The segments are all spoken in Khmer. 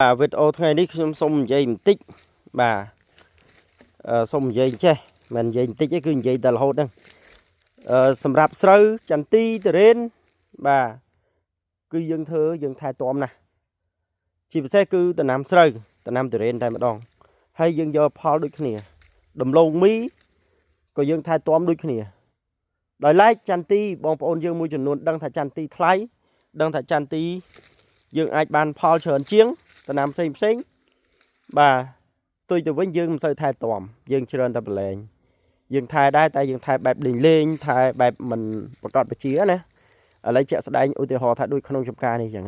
วิดีโอថ្ងៃនេះខ្ញុំសូមនិយាយបន្តិចបាទសូមនិយាយចេះមិននិយាយបន្តិចទេគឺនិយាយតែរហូតហ្នឹងសម្រាប់ស្រូវចន្ទីតរេនបាទគឺយើងធ្វើយើងថែទាំណាស់ជាពិសេសគឺដំណាំស្រូវដំណាំតរេនតែម្ដងហើយយើងយកផលដូចគ្នាដំឡូងមីក៏យើងថែទាំដូចគ្នាដោយឡែកចន្ទីបងប្អូនយើងមួយចំនួនដឹងថាចន្ទីថ្លៃដឹងថាចន្ទីយើងអាចបានផលច្រើនជាងដំណាំផ្សេងបាទទុយទៅវិញយើងមិនសូវថែទាំយើងច្រើនតែប្រឡែងយើងថែដែរតែយើងថែបែបលេងថែបែបមិនប្រកបវិជ្ជាណាឥឡូវជាក់ស្ដែងឧទាហរណ៍ថាដូចក្នុងចំការនេះចឹង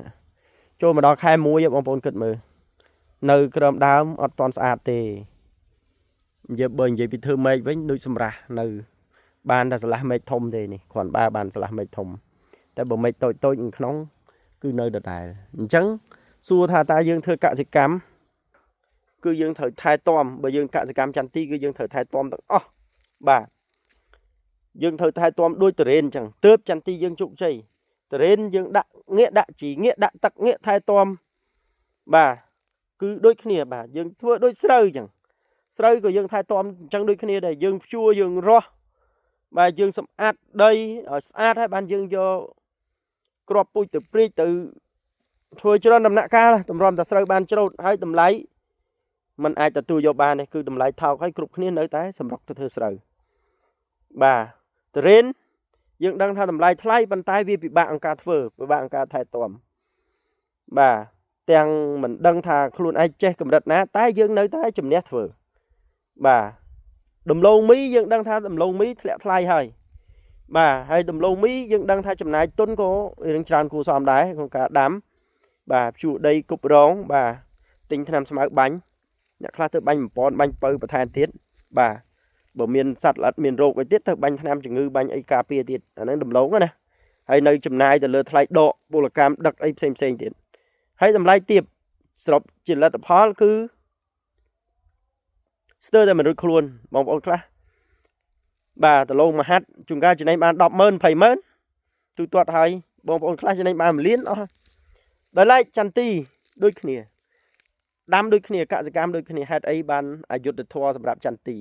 ចូលមកដល់ខែ1បងប្អូនគិតមើលនៅក្រោមដើមអត់តន់ស្អាតទេបើនិយាយពីធ្វើមែកវិញដូចសម្រាប់នៅបានតែឆ្លាស់មែកធំទេនេះគ្រាន់បានឆ្លាស់មែកធំតែបើមែកតូចក្នុងគឺនៅដដែលអញ្ចឹងសួរថាតើយើងធ្វើកសិកម្មគឺយើងត្រូវថែទាំបើយើងកសិកម្មចន្ទីគឺយើងត្រូវថែទាំទាំងអស់បាទយើងត្រូវថែទាំដូចតរេនអញ្ចឹងទើបចន្ទីយើងជោគជ័យតរេនយើងដាក់ងាកដាក់ជីងាកដាក់ទឹកងាកថែទាំបាទគឺដូចគ្នាបាទយើងធ្វើដូចស្រូវអញ្ចឹងស្រូវក៏យើងថែទាំអញ្ចឹងដូចគ្នាដែរយើងភ្ជួរយើងរោះបាទយើងសម្អាតដីឲ្យស្អាតហើយបានយើងយកគ្រាប់ពូជទៅព្រីកទៅធ្វើច្រើនដំណាក់កាលតម្រាំតែស្រូវបានច្រូតហើយតម្លៃมันអាចទទួលយកបានទេគឺតម្លៃថោកហើយគ្រប់គ្នានៅតែសម្រុកទៅធ្វើស្រូវបាទតរេនយើងដឹងថាតម្លៃថ្លៃប៉ុន្តែវាពិបាកអង្គការធ្វើពិបាកអង្គការថែទាំបាទទាំងមិនដឹងថាខ្លួនឯងចេះកម្រិតណាតែយើងនៅតែជំនះធ្វើបាទដំឡូងមីយើងដឹងថាដំឡូងមីធ្លាក់ថ្លៃហើយបាទហើយដំឡូងមីយើងដឹងថាចំណាយទុនក៏រឿងច្រើនគួរសមដែរក្នុងការដាំបាទភ្ជួរដីគប់រងបាទទិញថ្នាំស្មៅបាញ់អ្នកខ្លះទៅបាញ់បំពន់បាញ់ពៅបន្ថែមទៀតបាទបើមានសត្វល្អិតមានរោគអីទៀតទៅបាញ់ថ្នាំជំងឺបាញ់អីការពារទៀតអាហ្នឹងដំឡូងណាហើយនៅចំណាយទៅលើថ្លៃដកពលកម្មដឹកអីផ្សេងទៀតហើយតម្លៃទាបសរុបជាលទ្ធផលគឺស្ទើរតែមិនរួចខ្លួនបងប្អូនខ្លះបាទដលងមហាត់ជួនកាលចំណេញបាន 10,000 20,000 ទូទាត់ហើយបងប្អូនខ្លះចំណេញបាន1លានអស់ដោយឡែកចន្ទីដូចគ្នាដាំដូចគ្នាកសិកម្មដូចគ្នាហេតុអីបានអយុត្តិធម៌សម្រាប់ចន្ទី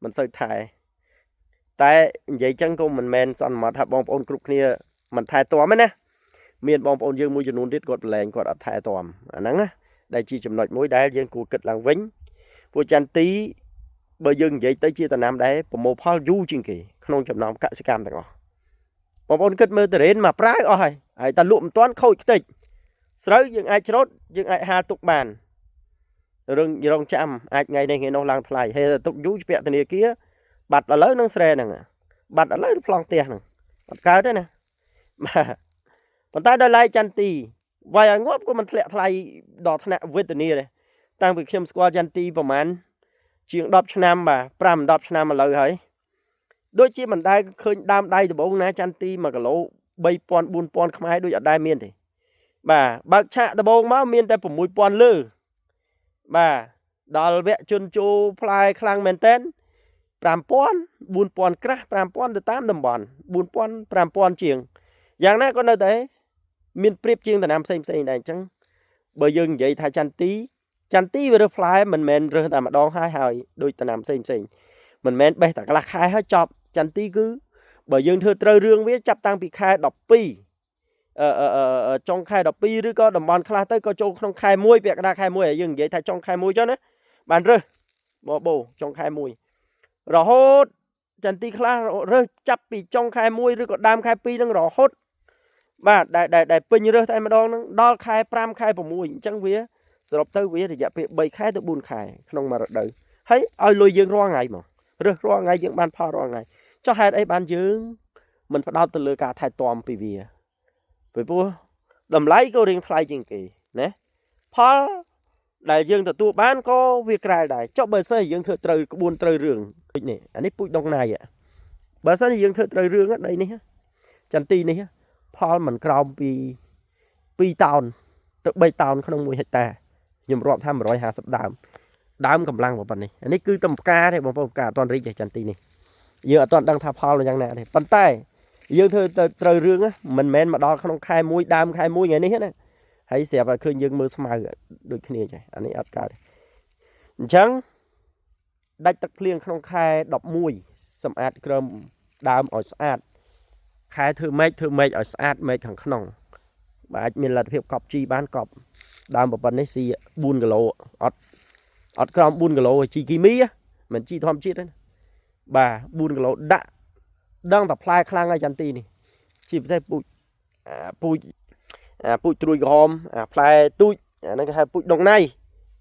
មិនសូវថែតែនិយាយចឹងក៏មិនមែនសន្មតថាបងប្អូនគ្រប់គ្នាមិនថែទាំទេណាមានបងប្អូនយើងមួយចំនួនទៀតគាត់ប្រឡែងគាត់អត់ថែទាំអាហ្នឹងណាដែលជាចំណុចមួយដែលយើងគួរគិតឡើងវិញពួកចន្ទីបើយើងនិយាយទៅជាដំណាំដែរប្រមូលផលយូរជាងគេក្នុងចំណោមកសិកម្មទាំងអស់បងប្អូនគិតមើលតរេនមកប្រាវអស់ហើយតែលក់មិនទាន់ខូចខ្ទេចស្រូវយើងអាចច្រូតយើងអាចហាលទុកបានរងចាំអាចថ្ងៃនេះថ្ងៃនោះឡើងថ្លៃហើយទុកយូរជាពាក់ធនាគារបាត់ឥឡូវនឹងស្រែហ្នឹងបាត់ឥឡូវប្លង់ផ្ទះហ្នឹងអត់កើតទេណាបាទប៉ុន្តែដល់ឡែកចន្ទីវាយឲ្យងាប់ក៏មិនធ្លាក់ថ្លៃដល់ថ្នាក់វេទនាដែរតាំងពីខ្ញុំស្គាល់ចន្ទីប្រហែលជាង10ឆ្នាំបាទ5 10ឆ្នាំឥឡូវហើយដូចជាមិនដែលឃើញដើមដៃដំបូងណាចន្ទី1គីឡូ 3,000 4,000 ខ្មែរដូចអត់ដែលមានទេបាទបើកឆាកដំបូងមកមានតែ 6,000 លើបាទដល់វគ្គជន់ជោផ្លែខ្លាំងមែនតែន 5,000 4,000 ក្រាស់ 5,000 ទៅតាមតំបន់ 4,000 5,000 ជាងយ៉ាងណាក៏នៅតែមានប្រៀបជាងដំណាំផ្សេងដែរអញ្ចឹងបើយើងនិយាយថាចន្ទីវារើសផ្លែមិនមែនរើសតែម្ដងហើយដូចដំណាំផ្សេងមិនមែនបេះតែកន្លះខែហើយចប់ចន្ទីគឺបើយើងធ្វើត្រូវរឿងវាចាប់តាំងពីខែ12ចុងខែ12ឬក៏តំបន់ខ្លះទៅក៏ចូលក្នុងខែ1ពាក់កណ្ដាលខែ1ហើយយើងនិយាយថាចុងខែ1ចុះណាបានរើសបោចុងខែ1រហូតចន្ទីខ្លះរើសចាប់ពីចុងខែ1ឬក៏ដើមខែ2ហ្នឹងរហូតបាទដែលពេញរើសតែម្ដងហ្នឹងដល់ខែ5ខែ6អញ្ចឹងវាសរុបទៅវារយៈពេល3ខែទៅ4ខែក្នុងមួយរដូវហើយឲ្យលុយយើងរាល់ថ្ងៃមករើសរាល់ថ្ងៃយើងបានផលរាល់ថ្ងៃចុះហេតុអីបានយើងមិនផ្ដោតទៅលើការថែទាំពីវាពីព្រោះតម្លៃក៏រៀងថ្លៃជាងគេណាផលដែលយើងទទួលបានក៏វាក្រែលដែរចុះបើសិនយើងធ្វើត្រូវក្បួនត្រូវរឿងនេះអានេះពូជដងណាយបើសិនយើងធ្វើត្រូវរឿងដីនេះចន្ទីនេះផលមិនក្រោមពី2តោនទៅ3តោនក្នុង1ហិកតាខ្ញុំរាប់ថា150ដើមកម្លាំងប៉ុណ្ណេះអានេះគឺតំផ្កាទេបងប្អូនផ្កាអត់ទាន់រីកទេចន្ទីនេះយើងអត់ទាន់ដឹងថាផលយ៉ាងណាទេប៉ុន្តែយើងធ្វើទៅត្រូវរឿងមិនមែនមកដល់ក្នុងខែ1ដើមខែ1ថ្ងៃនេះណា ហើយស្រាប់តែឃើញយើងមើលស្មៅដូចគ្នាចឹងអានេះអត់កើតអញ្ចឹងដាច់ទឹកភ្លៀងក្នុងខែ11សម្អាតក្រឹមដើមឲ្យស្អាតខែធ្វើម៉េចឲ្យស្អាតម៉េចខាងក្នុងបាទមានលទ្ធភាពកប់ជីបានកប់ដើមប៉ុណ្ណេះស៊ី4គីឡូអត់ក្រោម4គីឡូជីគីមីមិនជីធម្មជាតិទេបាទ4គីឡូដាក់ដឹងតែផ្លែខ្លាំងហើយចន្ទទីនេះជាពិសេសពូជត្រួយក្រហមផ្លែទូចអាហ្នឹងគេហៅពូជដងណៃ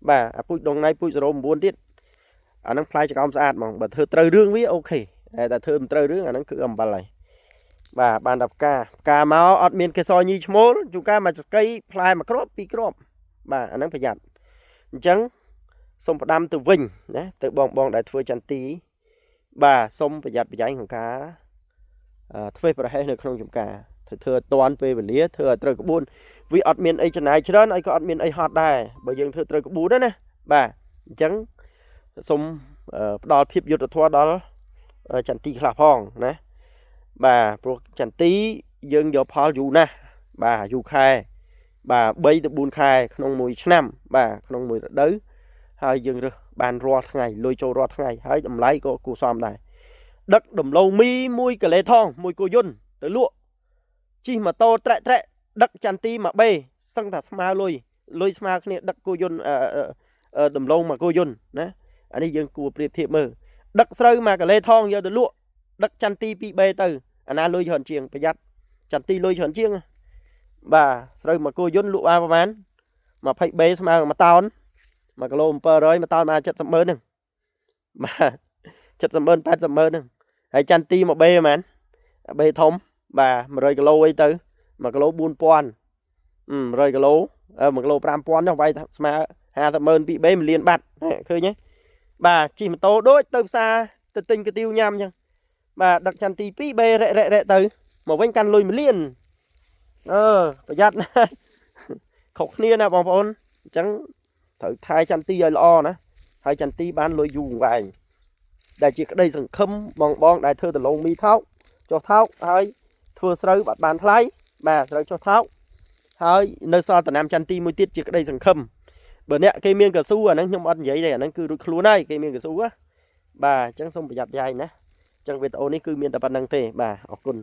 បាទពូជដងណៃពូជ09ទៀតអាហ្នឹងផ្លែចកោមស្អាតហ្មងបើធ្វើត្រូវរឿងវាអូខេតែធ្វើមិនត្រូវរឿងអាហ្នឹងគឺអំបិលហើយបាទបានតែផ្កាមកអត់មានគេសញីឈ្មោលជួកាមកស្កៃផ្លែមួយគ្រាប់2គ្រាប់បាទអាហ្នឹងប្រយ័ត្នអញ្ចឹងសូមផ្ដាំទៅវិញណាទៅបងដែលធ្វើចន្ទទីបាទសូមប្រយ័ត្នប្រយែងក្នុងការធ្វើប្រហែសនៅក្នុងចំការធ្វើអត់តាន់ពេលវេលាធ្វើឲ្យត្រូវក្បួនវាអត់មានអីចំណាយច្រើនហើយក៏អត់មានអីហត់ដែរបើយើងធ្វើត្រូវក្បួនណាបាទអញ្ចឹងសូមផ្ដល់ភាពយុត្តិធម៌ដល់ចន្ទទីខ្លះផងណាបាទព្រោះចន្ទទីយើងយកផលយូរណាស់បាទយូរខែបាទ3ទៅ4ខែក្នុងមួយឆ្នាំបាទក្នុងមួយរដូវហើយយើងរើសបានរាល់ថ្ងៃលុយចូលរាល់ថ្ងៃហើយតម្លៃក៏គួរសមដែរដឹកដំឡូងមី1គីឡេថង1គូយុនទៅលក់ជិះម៉ូតូត្រាក់ដឹកចន្ទទីមកបេសឹងថាស្មើលុយស្មើគ្នាដឹកគូយុនដំឡូងមកគូយុនណាអានេះយើងគួរប្រៀបធៀបមើលដឹកស្រូវ1គីឡេថងយកទៅលក់ដឹកចន្ទទី2បេទៅអាណាលុយច្រើនជាងប្រយ័ត្នចន្ទទីលុយច្រើនជាងបាទស្រូវមកគូយុនលក់បានប្រហែល20បេស្មើ1តោន1គីឡូ700 1តោនបាន70ម៉ឺនហ្នឹងបាទ70ម៉ឺន80ម៉ឺនហ្នឹងហើយចន្ទទី1បេប្រហែលបេធំបាទ100គីឡូអីទៅ1គីឡូ4000 100គីឡូ1គីឡូ5000ចុះវាយស្មើ50ម៉ឺន2បេ1លានបាត់ឃើញទេបាទជិះម៉ូតូដូចទៅផ្សារទៅទិញកាទៀវញ៉ាំអញ្ចឹងបាទដឹកចន្ទទី2បេរ៉េទៅមកវិញកាន់លុយ1លានប្រយ័ត្នណាខុសគ្នាណាបងប្អូនអញ្ចឹងត្រូវថែចន្ទទីឲ្យល្អណាហើយចន្ទទីបានលុយយូរវែងដែលជាក្តីសង្ឃឹមបងដែលធ្វើដំឡូងមីថោកចុះថោកហើយធ្វើស្រូវបាត់បានថ្លៃបាទស្រូវចុះថោកហើយនៅសល់តំណាំចន្ទទីមួយទៀតជាក្តីសង្ឃឹមបើអ្នកគេមានកស៊ូអាហ្នឹងខ្ញុំអត់និយាយទេអាហ្នឹងគឺរួចខ្លួនហើយគេមានកស៊ូបាទអញ្ចឹងសូមប្រយ័ត្នប្រយែងណាអញ្ចឹងវីដេអូនេះគឺមានតែប៉ុណ្្នឹងទេបាទអរគុណ